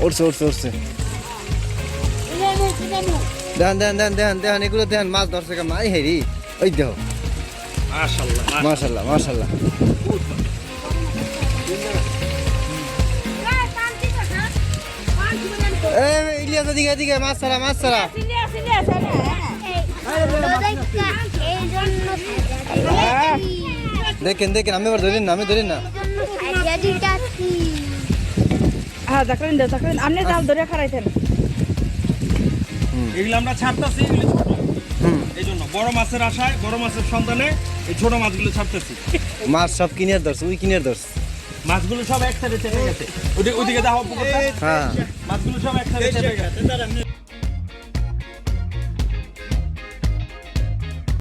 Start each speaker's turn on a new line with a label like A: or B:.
A: উঠছে দেখান এগুলো দেখান মাছ ধরছে মাই হেরি ওই দেখো মাশাল্লাহ ইলিয়াস দিকে মাছ ছাড়া দেখেন আমি এবার ধরেন না
B: হ্যাঁ দেখলেন আপনি জাল ধরে খারাইতেন
C: এগুলো আমরা ছাড়তেছি, এগুলো ছোট, এই জন্য বড় মাছের আশায়, বড় মাছের সন্ধানে এই ছোট মাছগুলো ছাড়তেছি।
A: মাছ সব কিনে ধরছে
C: মাছগুলো সব একসাথে চেপে গেছে, ওদিকে দেখো পুকুরটা,
A: হ্যাঁ
C: মাছগুলো সব একসাথে চেপে গেছে।